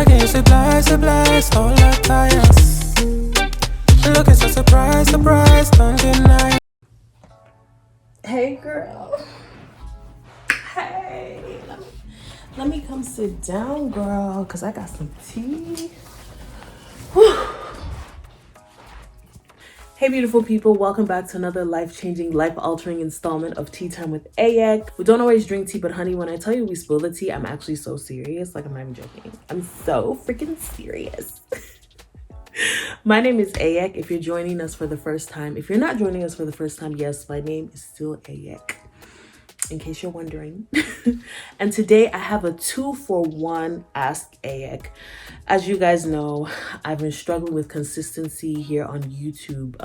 que je suis blessed, all the tires. Look, it's a surprise, don't deny. Hey girl. Hey. Let me come sit down, girl, because I got some tea. Whew. Hey beautiful people, welcome back to another life-changing, life-altering installment of Tea Time with Ayek. We don't always drink tea, but honey, when I tell you we spill the tea, I'm actually so serious. Like, I'm not even joking. I'm so freaking serious. My name is Ayek. If you're joining us for the first time, if you're not joining us for the first time, yes, my name is still Ayek, in case you're wondering. And today I have a 2-for-1 Ask Ayek. As you guys know, I've been struggling with consistency here on YouTube,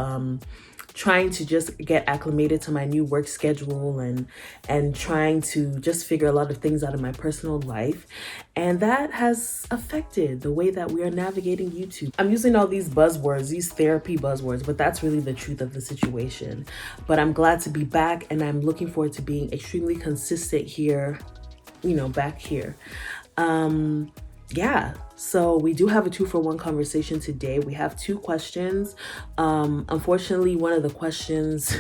trying to just get acclimated to my new work schedule and trying to just figure a lot of things out of my personal life. And that has affected the way that we are navigating YouTube. I'm using all these buzzwords, these therapy buzzwords, but that's really the truth of the situation. But I'm glad to be back, and I'm looking forward to being extremely consistent here, back here. Yeah, so we do have a 2-for-1 conversation today. We have 2 questions. Unfortunately, one of the questions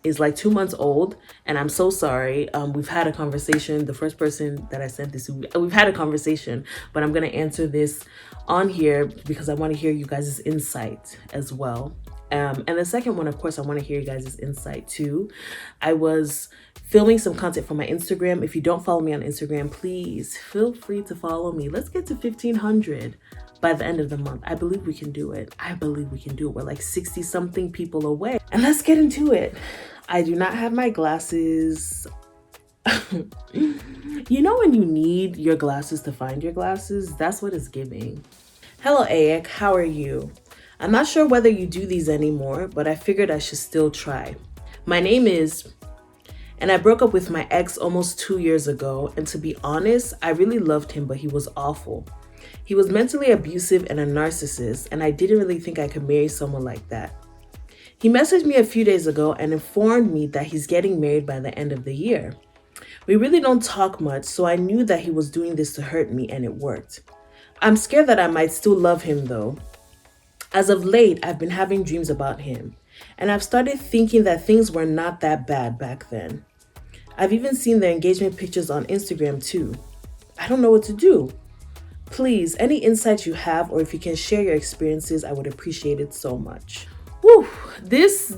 is like 2 months old, and I'm so sorry. We've had a conversation. The first person that I sent this to, we've had a conversation, but I'm going to answer this on here because I want to hear you guys' insight as well. And the second one, of course, I want to hear you guys' insight too. I was filming some content for my Instagram. If you don't follow me on Instagram, please feel free to follow me. Let's get to 1,500 by the end of the month. I believe we can do it. We're like 60 something people away. And let's get into it. I do not have my glasses. You know when you need your glasses to find your glasses? That's what it's giving. Hello, Ayek. How are you? I'm not sure whether you do these anymore, but I figured I should still try. My name is, and I broke up with my ex almost 2 years ago, and to be honest, I really loved him, but he was awful. He was mentally abusive and a narcissist, and I didn't really think I could marry someone like that. He messaged me a few days ago and informed me that he's getting married by the end of the year. We really don't talk much, so I knew that he was doing this to hurt me, and it worked. I'm scared that I might still love him though. As of late, I've been having dreams about him, and I've started thinking that things were not that bad back then. I've even seen their engagement pictures on Instagram too. I don't know what to do. Please, any insights you have, or if you can share your experiences, I would appreciate it so much. Whew, this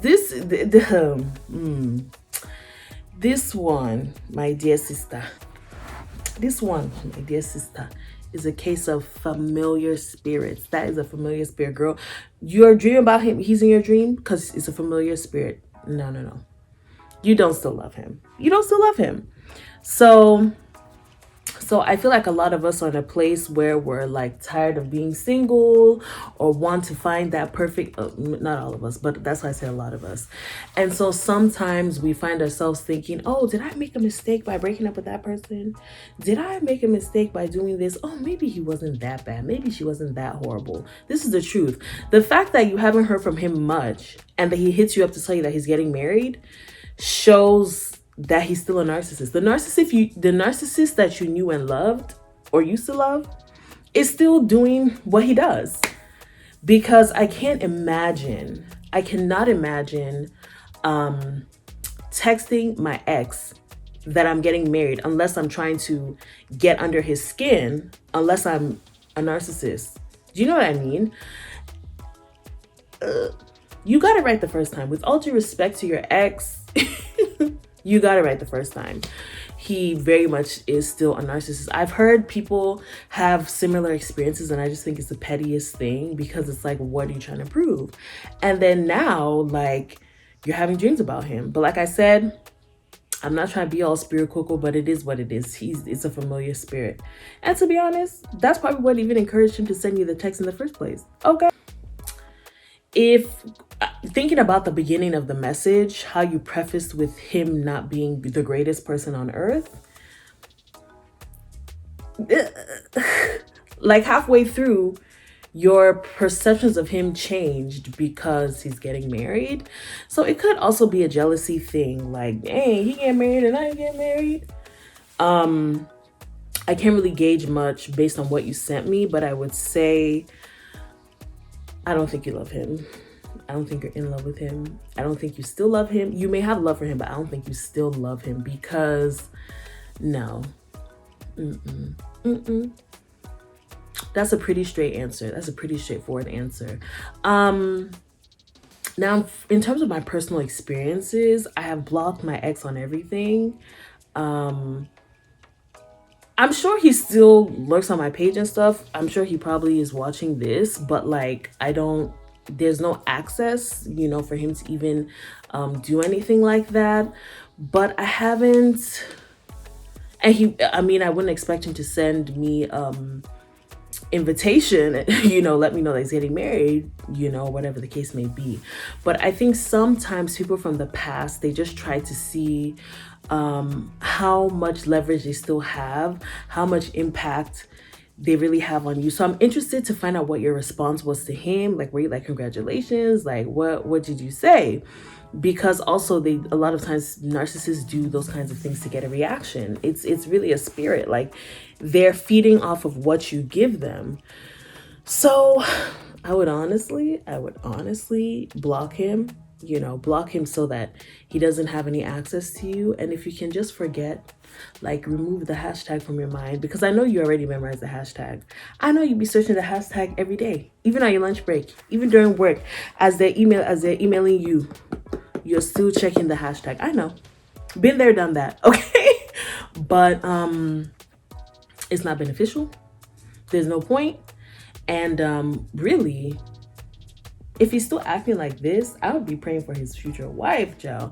one, my dear sister, is a case of familiar spirits. That is a familiar spirit, girl. You're dreaming about him. He's in your dream because it's a familiar spirit. No. You don't still love him. So I feel like a lot of us are in a place where we're like tired of being single or want to find that perfect, not all of us, but that's why I say a lot of us. And so sometimes we find ourselves thinking, oh, did I make a mistake by breaking up with that person? Did I make a mistake by doing this? Oh, maybe he wasn't that bad. Maybe she wasn't that horrible. This is the truth. The fact that you haven't heard from him much and that he hits you up to tell you that he's getting married shows that he's still a narcissist. The narcissist that you knew and loved or used to love is still doing what he does. Because I cannot imagine texting my ex that I'm getting married unless I'm trying to get under his skin, unless I'm a narcissist. Do you know what I mean? You got it right the first time. With all due respect to your ex, you got it right the first time. He very much is still a narcissist. I've heard people have similar experiences, and I just think it's the pettiest thing because it's like, what are you trying to prove? And then now, like, you're having dreams about him. But like I said, I'm not trying to be all spirit cocoa, but it is what it is. It's a familiar spirit. And to be honest, that's probably what even encouraged him to send you the text in the first place. Okay. If thinking about the beginning of the message, how you prefaced with him not being the greatest person on earth, like halfway through, your perceptions of him changed because he's getting married. So it could also be a jealousy thing, like, hey, he get married and I get married. I can't really gauge much based on what you sent me, but I would say I don't think you love him. I don't think you're in love with him. I don't think you still love him. You may have love for him, but I don't think you still love him because no. That's a pretty straight answer. That's a pretty straightforward answer. Now, in terms of my personal experiences, I have blocked my ex on everything. I'm sure he still lurks on my page and stuff. I'm sure he probably is watching this, but like, there's no access, for him to even do anything like that. But I haven't, and I wouldn't expect him to send me invitation, let me know that he's getting married, whatever the case may be. But I think sometimes people from the past, they just try to see how much leverage they still have, how much impact they really have on you. So I'm interested to find out what your response was to him. Like, were you like, congratulations? Like, what did you say? Because also a lot of times narcissists do those kinds of things to get a reaction. It's really a spirit. Like, they're feeding off of what you give them. So I would honestly block him, block him so that he doesn't have any access to you. And if you can just forget, like, remove the hashtag from your mind, because I know you already memorized the hashtag. I know you'd be searching the hashtag every day, even on your lunch break, even during work, as they're emailing you, you're still checking the hashtag. I know, been there, done that. Okay. But it's not beneficial. There's no point. And really, if he's still acting like this, I would be praying for his future wife, Joe.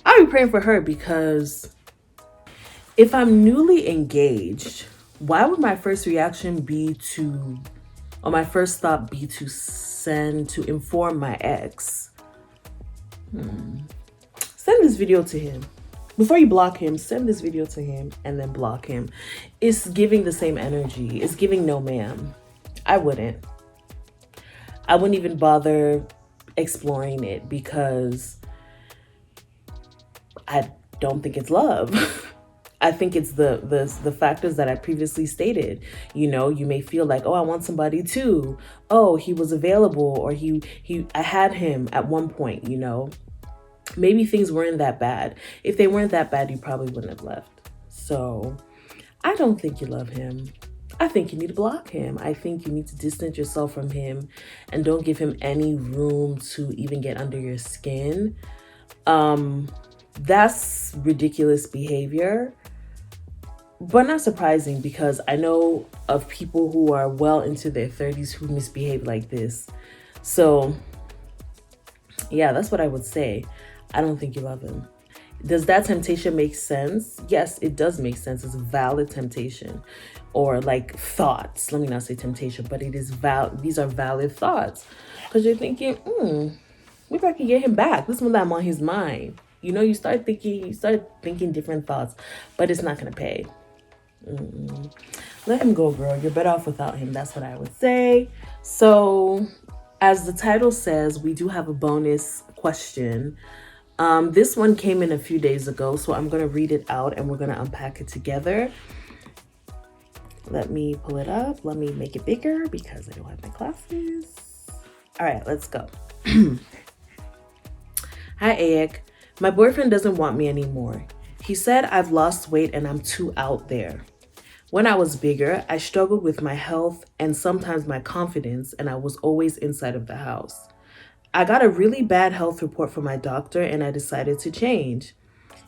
I would be praying for her, because if I'm newly engaged, why would my first reaction be my first thought be to inform my ex? Send this video to him. Before you block him, send this video to him and then block him. It's giving the same energy. It's giving no ma'am. I wouldn't even bother exploring it, because I don't think it's love. I think it's the factors that I previously stated. You may feel like, oh, I want somebody too. Oh, he was available, or I had him at one point, Maybe things weren't that bad. If they weren't that bad, you probably wouldn't have left. So I don't think you love him. I think you need to block him. I think you need to distance yourself from him and don't give him any room to even get under your skin. That's ridiculous behavior, but not surprising, because I know of people who are well into their 30s who misbehave like this. So yeah, that's what I would say. I don't think you love him. Does that temptation make sense? Yes, it does make sense. It's a valid temptation, or like thoughts. Let me not say temptation, but it is these are valid thoughts, because you're thinking, maybe I can get him back. This one that I'm on his mind. You start thinking different thoughts, but it's not gonna pay. Let him go, girl. You're better off without him. That's what I would say. So, as the title says, we do have a bonus question. This one came in a few days ago, so I'm going to read it out and we're going to unpack it together. Let me pull it up. Let me make it bigger because I don't have my glasses. All right, let's go. Hi, Ayek. My boyfriend doesn't want me anymore. He said I've lost weight and I'm too out there. When I was bigger, I struggled with my health and sometimes my confidence, and I was always inside of the house. I got a really bad health report from my doctor and I decided to change.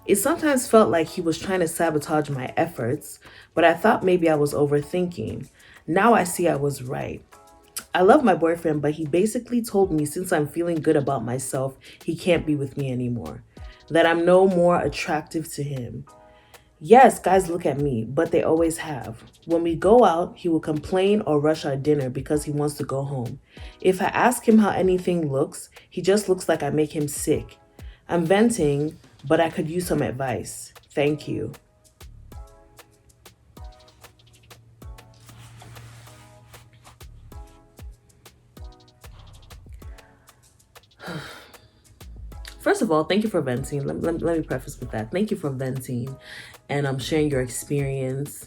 It sometimes felt like he was trying to sabotage my efforts, but I thought maybe I was overthinking. Now I see I was right. I love my boyfriend, but he basically told me since I'm feeling good about myself, he can't be with me anymore. That I'm no more attractive to him. Yes, guys look at me, but they always have. When we go out, he will complain or rush our dinner because he wants to go home. If I ask him how anything looks, he just looks like I make him sick. I'm venting, but I could use some advice. Thank you. First of all, thank you for venting. Let me preface with that. Thank you for venting and sharing your experience.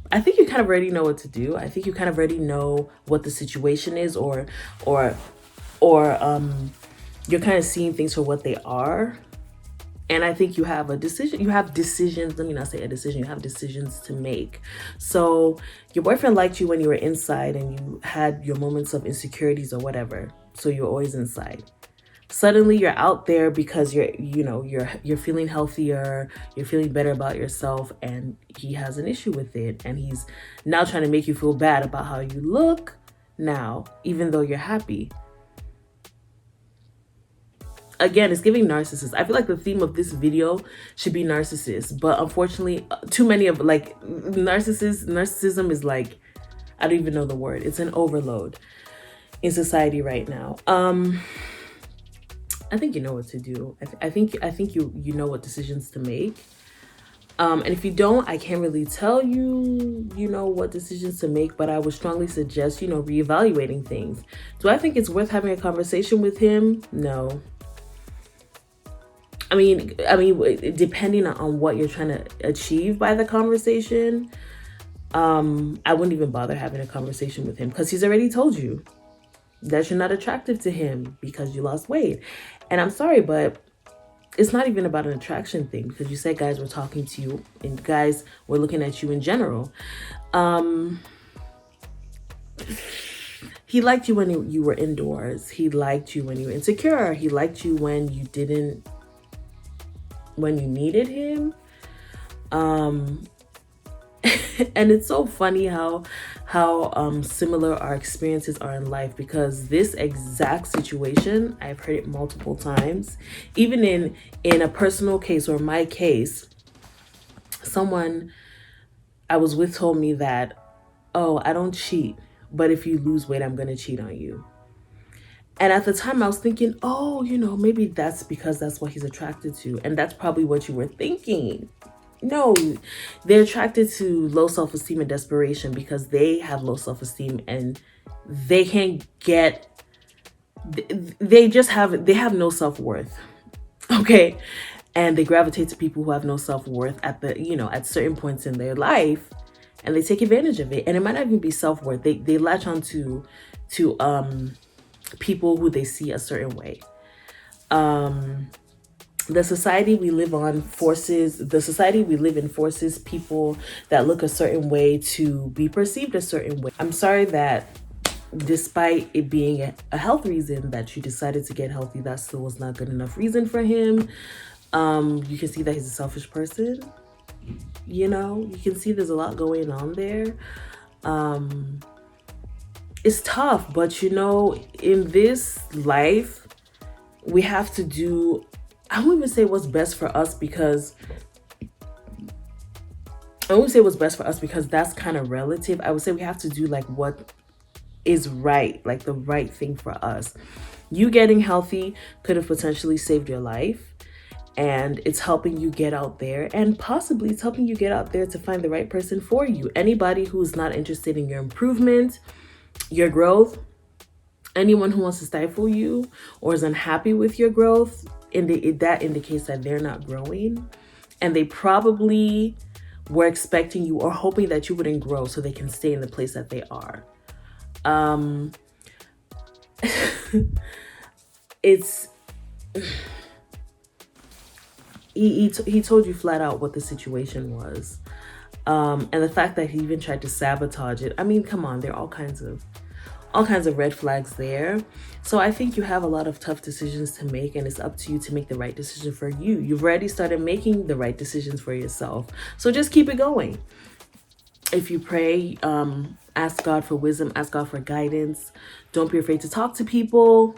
I think you kind of already know what to do. I think you kind of already know what the situation is, or you're kind of seeing things for what they are. And I think you have a decision. You have decisions. Let me not say a decision. You have decisions to make. So your boyfriend liked you when you were inside and you had your moments of insecurities or whatever. So you're always inside. Suddenly you're out there because you're feeling healthier, you're feeling better about yourself, and he has an issue with it, and he's now trying to make you feel bad about how you look now, even though you're happy. Again, it's giving narcissist. I feel like the theme of this video should be narcissist, but unfortunately, too many of narcissism is like, I don't even know the word. It's an overload in society right now. I think you know what to do. I think you know what decisions to make. And if you don't, I can't really tell you, what decisions to make, but I would strongly suggest, reevaluating things. Do I think it's worth having a conversation with him? No. I mean, depending on what you're trying to achieve by the conversation, I wouldn't even bother having a conversation with him because he's already told you that you're not attractive to him because you lost weight. And I'm sorry, but it's not even about an attraction thing, because you said guys were talking to you and guys were looking at you in general. He liked you when you were indoors. He liked you when you were insecure. He liked you when you needed him. And it's so funny how similar our experiences are in life, because this exact situation, I've heard it multiple times. Even in a personal case or my case, someone I was with told me that, oh, I don't cheat, but if you lose weight, I'm going to cheat on you. And at the time I was thinking, oh, maybe that's because that's what he's attracted to. And that's probably what you were thinking. No, they're attracted to low self-esteem and desperation because they have low self-esteem and they can't get, they have no self-worth. Okay. And they gravitate to people who have no self-worth at at certain points in their life, and they take advantage of it. And it might not even be self-worth. They latch on to people who they see a certain way. The society we live in forces people that look a certain way to be perceived a certain way. I'm sorry that despite it being a health reason that you decided to get healthy, that still was not good enough reason for him. You can see that he's a selfish person. You can see there's a lot going on there. It's tough, but in this life, we have to do, I won't even say what's best for us because that's kind of relative. I would say we have to do like what is right, like the right thing for us. You getting healthy could have potentially saved your life, and it's helping you get out there, and possibly it's helping you get out there to find the right person for you. Anybody who's not interested in your improvement, your growth, anyone who wants to stifle you or is unhappy with your growth, that indicates that they're not growing, and they probably were expecting you or hoping that you wouldn't grow so they can stay in the place that they are. It's he told you flat out what the situation was, and the fact that he even tried to sabotage it. I mean, come on, there are all kinds of red flags there. So I think you have a lot of tough decisions to make, and it's up to you to make the right decision for you. You've already started making the right decisions for yourself. So just keep it going. If you pray, ask God for wisdom, ask God for guidance. Don't be afraid to talk to people.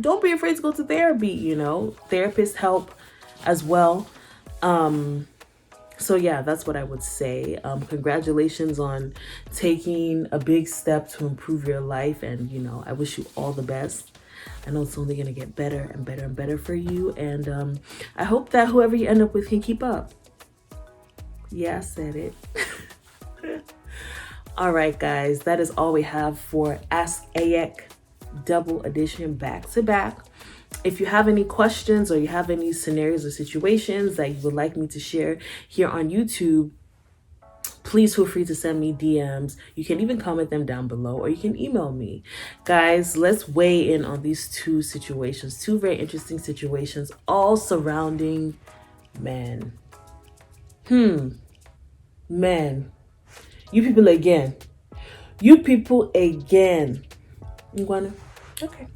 Don't be afraid to go to therapy, Therapists help as well. So yeah, that's what I would say. Congratulations on taking a big step to improve your life. And, I wish you all the best. I know it's only going to get better and better and better for you. And I hope that whoever you end up with can keep up. Yeah, I said it. All right, guys, that is all we have for Ask Ayek Double Edition back to back. If you have any questions or you have any scenarios or situations that you would like me to share here on YouTube, please feel free to send me DMs. You can even comment them down below or you can email me. Guys, let's weigh in on these two situations, two very interesting situations, all surrounding men. Men. You people again. You people again. Ngwana. Okay.